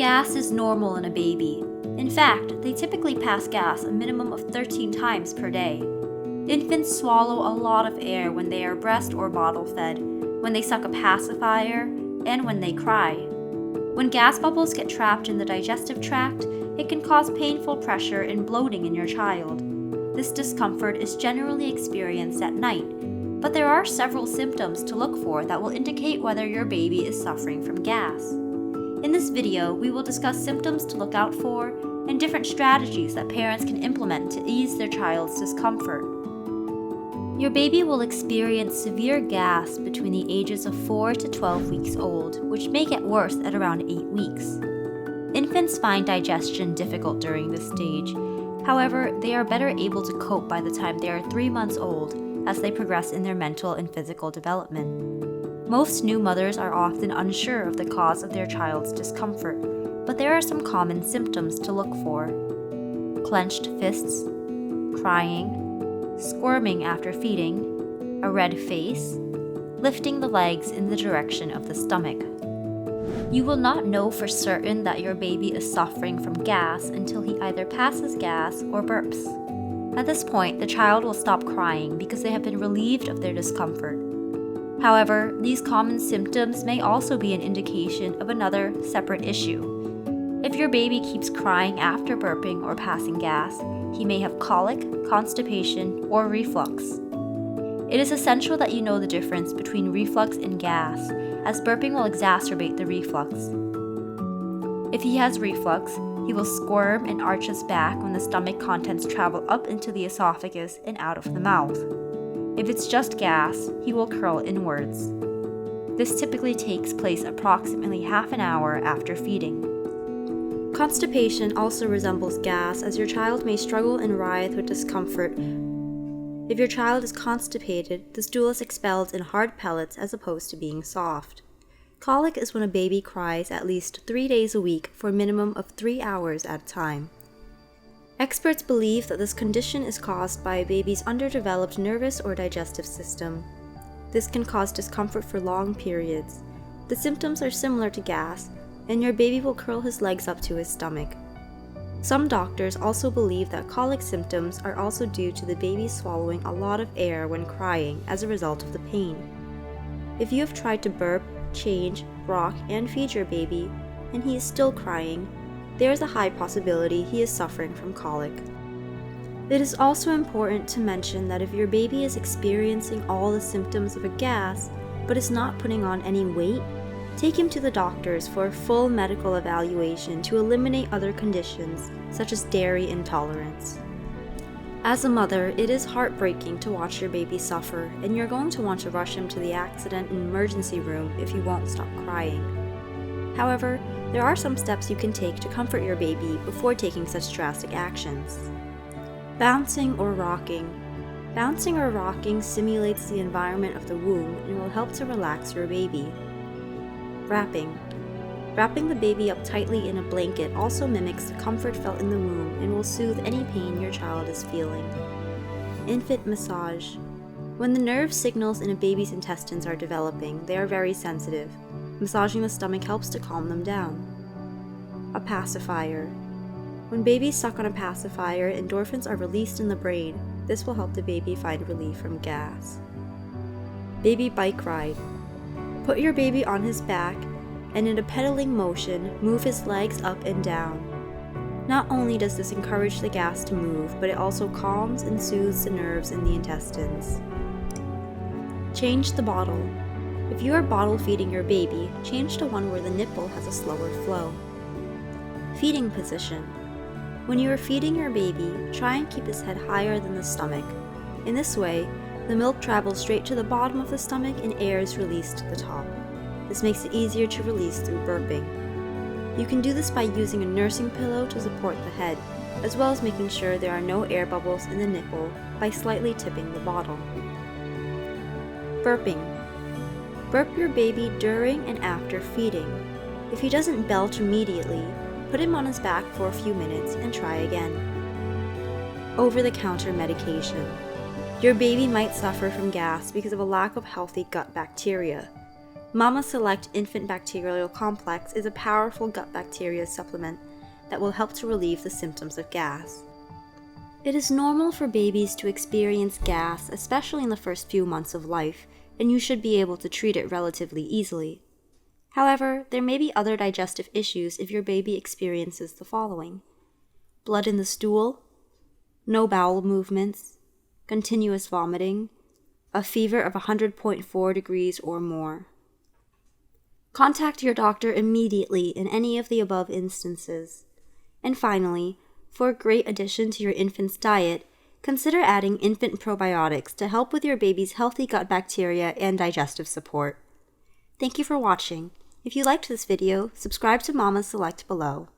Gas is normal in a baby. In fact, they typically pass gas a minimum of 13 times per day. Infants swallow a lot of air when they are breast or bottle fed, when they suck a pacifier, and when they cry. When gas bubbles get trapped in the digestive tract, it can cause painful pressure and bloating in your child. This discomfort is generally experienced at night, but there are several symptoms to look for that will indicate whether your baby is suffering from gas. In this video, we will discuss symptoms to look out for and different strategies that parents can implement to ease their child's discomfort. Your baby will experience severe gas between the ages of 4 to 12 weeks old, which may get worse at around 8 weeks. Infants find digestion difficult during this stage. However, they are better able to cope by the time they are 3 months old as they progress in their mental and physical development. Most new mothers are often unsure of the cause of their child's discomfort, but there are some common symptoms to look for. Clenched fists, crying, squirming after feeding, a red face, lifting the legs in the direction of the stomach. You will not know for certain that your baby is suffering from gas until he either passes gas or burps. At this point, the child will stop crying because they have been relieved of their discomfort. However, these common symptoms may also be an indication of another separate issue. If your baby keeps crying after burping or passing gas, he may have colic, constipation, or reflux. It is essential that you know the difference between reflux and gas, as burping will exacerbate the reflux. If he has reflux, he will squirm and arch his back when the stomach contents travel up into the esophagus and out of the mouth. If it's just gas, he will curl inwards. This typically takes place approximately half an hour after feeding. Constipation also resembles gas, as your child may struggle and writhe with discomfort. If your child is constipated, the stool is expelled in hard pellets as opposed to being soft. Colic is when a baby cries at least 3 days a week for a minimum of 3 hours at a time. Experts believe that this condition is caused by a baby's underdeveloped nervous or digestive system. This can cause discomfort for long periods. The symptoms are similar to gas, and your baby will curl his legs up to his stomach. Some doctors also believe that colic symptoms are also due to the baby swallowing a lot of air when crying as a result of the pain. If you have tried to burp, change, rock, and feed your baby, and he is still crying, there is a high possibility he is suffering from colic. It is also important to mention that if your baby is experiencing all the symptoms of a gas, but is not putting on any weight, take him to the doctors for a full medical evaluation to eliminate other conditions, such as dairy intolerance. As a mother, it is heartbreaking to watch your baby suffer, and you're going to want to rush him to the accident and emergency room if he won't stop crying. However, there are some steps you can take to comfort your baby before taking such drastic actions. Bouncing or rocking. Bouncing or rocking simulates the environment of the womb and will help to relax your baby. Wrapping. Wrapping the baby up tightly in a blanket also mimics the comfort felt in the womb and will soothe any pain your child is feeling. Infant massage. When the nerve signals in a baby's intestines are developing, they are very sensitive. Massaging the stomach helps to calm them down. A pacifier. When babies suck on a pacifier, endorphins are released in the brain. This will help the baby find relief from gas. Baby bike ride. Put your baby on his back and in a pedaling motion, move his legs up and down. Not only does this encourage the gas to move, but it also calms and soothes the nerves in the intestines. Change the bottle. If you are bottle feeding your baby, change to one where the nipple has a slower flow. Feeding position. When you are feeding your baby, try and keep his head higher than the stomach. In this way, the milk travels straight to the bottom of the stomach and air is released to the top. This makes it easier to release through burping. You can do this by using a nursing pillow to support the head, as well as making sure there are no air bubbles in the nipple by slightly tipping the bottle. Burping. Burp your baby during and after feeding. If he doesn't belch immediately, put him on his back for a few minutes and try again. Over-the-counter medication. Your baby might suffer from gas because of a lack of healthy gut bacteria. Mama Select Infant Bacterial Complex is a powerful gut bacteria supplement that will help to relieve the symptoms of gas. It is normal for babies to experience gas, especially in the first few months of life, and you should be able to treat it relatively easily. However, there may be other digestive issues if your baby experiences the following: blood in the stool, no bowel movements, continuous vomiting, a fever of 100.4 degrees or more. Contact your doctor immediately in any of the above instances. And finally, for a great addition to your infant's diet, consider adding infant probiotics to help with your baby's healthy gut bacteria and digestive support. Thank you for watching. If you liked this video, subscribe to Mama Select below.